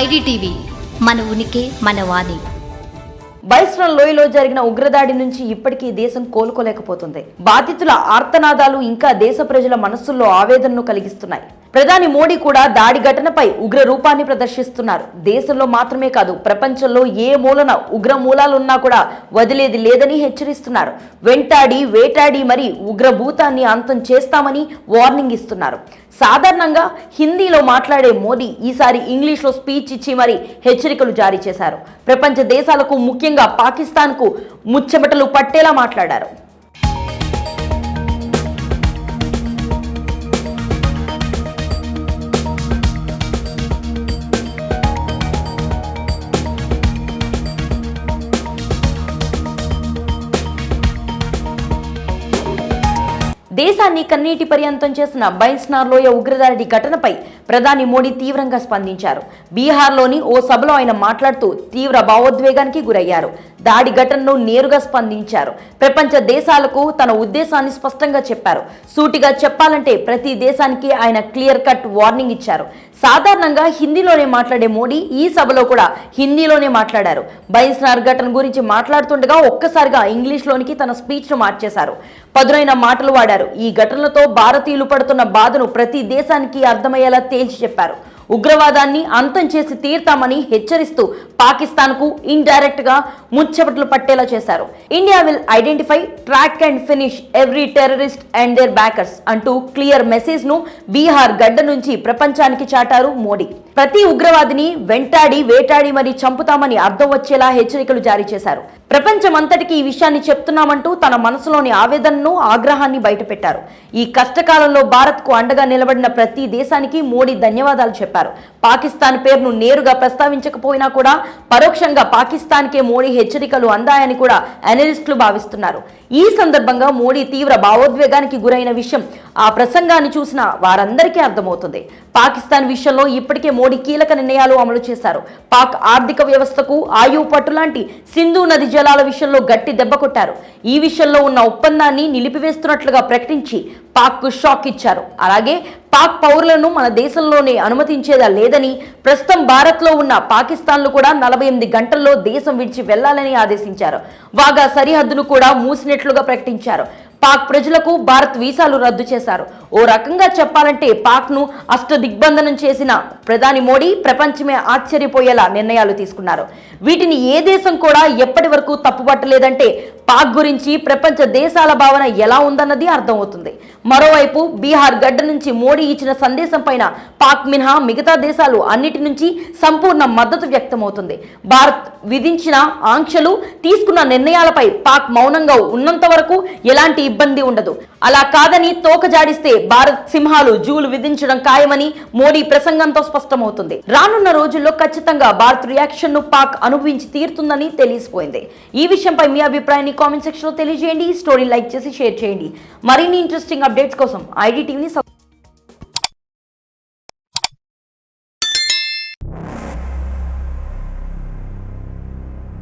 IDTV మన ఉనికి మన వాణి. బైస్రాల్ లోయలో జరిగిన ఉగ్రదాడి నుంచి ఇప్పటికీ దేశం కోలుకోలేకపోతుంది. బాధితుల ఆర్తనాదాలు ఇంకా దేశ ప్రజల మనస్సుల్లో ఆవేదనను కలిగిస్తున్నాయి. ప్రధాని మోడీ కూడా దాడి ఘటనపై ఉగ్ర రూపాన్ని ప్రదర్శిస్తున్నారు. దేశంలో మాత్రమే కాదు, ప్రపంచంలో ఏ మూలన ఉగ్ర మూలాలున్నా కూడా వదిలేది లేదని హెచ్చరిస్తున్నారు. వెంటాడి వేటాడి మరి ఉగ్రభూతాన్ని అంతం చేస్తామని వార్నింగ్ ఇస్తున్నారు. సాధారణంగా హిందీలో మాట్లాడే మోదీ ఈసారి ఇంగ్లీష్లో స్పీచ్ ఇచ్చి మరి హెచ్చరికలు జారీ చేశారు. ప్రపంచ దేశాలకు, ముఖ్యంగా పాకిస్తాన్కు ముచ్చెమటలు పట్టేలా మాట్లాడారు. దేశాన్ని కన్నీటి పర్యంతం చేసిన బైస్నార్ లోయ ఉగ్రదాడి ఘటనపై ప్రధాని మోడీ తీవ్రంగా స్పందించారు. బీహార్లోని ఓ సభలో ఆయన మాట్లాడుతూ తీవ్ర భావోద్వేగానికి గురయ్యారు. దాడి ఘటనను నేరుగా స్పందించారు. ప్రపంచ దేశాలకు తన ఉద్దేశాన్ని స్పష్టంగా చెప్పారు. సూటిగా చెప్పాలంటే ప్రతి దేశానికి ఆయన క్లియర్ కట్ వార్నింగ్ ఇచ్చారు. సాధారణంగా హిందీలోనే మాట్లాడే మోడీ ఈ సభలో కూడా హిందీలోనే మాట్లాడారు. బైస్నార్ ఘటన గురించి మాట్లాడుతుండగా ఒక్కసారిగా ఇంగ్లీష్లోనికి తన స్పీచ్ను మార్చేశారు. పదునైన మాటలు వాడారు. ఈ ఘటనలతో భారతీయులు పడుతున్న బాధను ప్రతి దేశానికి అర్థమయ్యేలా తేల్చి చెప్పారు. ఉగ్రవాదాన్ని అంతం చేసి తీర్తామని హెచ్చరిస్తూ పాకిస్తాన్కు ఇండైరెక్ట్ గా ముచ్చెమటలు పట్టేలా చేశారు. India will identify, track and finish every terrorist and their backers అంటూ క్లియర్ మెసేజ్ ను బీహార్ గడ్డ నుంచి ప్రపంచానికి చాటారు మోడీ. ప్రతి ఉగ్రవాదిని వెంటాడి వేటాడి మరి చంపుతామని అర్థం వచ్చేలా హెచ్చరికలు జారీ చేశారు. ప్రపంచమంతటికి ఈ విషయాన్ని చెప్తున్నామంటూ తన మనసులోని ఆవేదనను, ఆగ్రహాన్ని బయటపెట్టారు. ఈ కష్టకాలంలో భారత్కు అండగా నిలబడిన ప్రతి దేశానికి మోడీ ధన్యవాదాలు చెప్పారు. పాకిస్తాన్ పేరును నేరుగా ప్రస్తావించకపోయినా కూడా పరోక్షంగా పాకిస్తాన్కే మోడీ హెచ్చరికలు అందాయని కూడా అనలిస్టులు భావిస్తున్నారు. ఈ సందర్భంగా మోడీ తీవ్ర భావోద్వేగానికి గురైన విషయం ఆ ప్రసంగాన్ని చూసిన వారందరికీ అర్థమవుతుంది. పాకిస్తాన్ విషయంలో ఇప్పటికే మోడీ కీలక నిర్ణయాలు అమలు చేశారు. పాక్ ఆర్థిక వ్యవస్థకు ఆయువు పట్టు లాంటి సింధు నది జలాల విషయంలో గట్టి దెబ్బ కొట్టారు. ఈ విషయంలో ఉన్న ఒప్పందాన్ని నిలిపివేస్తున్నట్లుగా ప్రకటించి పాక్కు షాక్ ఇచ్చారు. అలాగే పాక్ పౌరులను మన దేశంలోనే అనుమతించేదా లేదని, ప్రస్తుతం భారత్లో ఉన్న పాకిస్తాన్లు కూడా 48 గంటల్లో దేశం విడిచి వెళ్లాలని ఆదేశించారు. వాగా సరిహద్దును కూడా మూసినట్లుగా ప్రకటించారు. పాక్ ప్రజలకు భారత్ వీసాలు రద్దు చేశారు. ఓ రకంగా చెప్పాలంటే పాక్ను అష్టదిగ్బంధనం చేసిన ప్రధాని మోడీ ప్రపంచమే ఆశ్చర్యపోయేలా నిర్ణయాలు తీసుకున్నారు. వీటిని ఏ దేశం కూడా ఎప్పటి వరకు తప్పుపట్టలేదంటే పాక్ గురించి ప్రపంచ దేశాల భావన ఎలా ఉందన్నది అర్థమవుతుంది. మరోవైపు బీహార్ గడ్డ నుంచి మోడీ ఇచ్చిన సందేశం పైన పాక్ మినహా మిగతా దేశాలు అన్నిటి నుంచి సంపూర్ణ మద్దతు వ్యక్తమవుతుంది. భారత్ విధించిన ఆంక్షలు, తీసుకున్న నిర్ణయాలపై పాక్ మౌనంగా ఉన్నంత వరకు ఎలాంటి ఇబ్బంది ఉండదు. అలా కాదని తోక జాడిస్తే భారత్ సింహాలు జూలు విధించడం ఖాయమని మోడీ ప్రసంగంతో స్పష్టమవుతుంది. రానున్న రోజుల్లో ఖచ్చితంగా భారత్ రియాక్షన్ ను పాక్ అనుభవించి తీరుతుందని తెలిసిపోయింది. ఈ విషయంపై మీ అభిప్రాయాన్ని కామెంట్ సెక్షన్ లో తెలియజేయండి. స్టోరీ లైక్ చేసి షేర్ చేయండి. మరిన్ని ఇంట్రెస్టింగ్ అప్డేట్స్ కోసం ఐడిటీవీని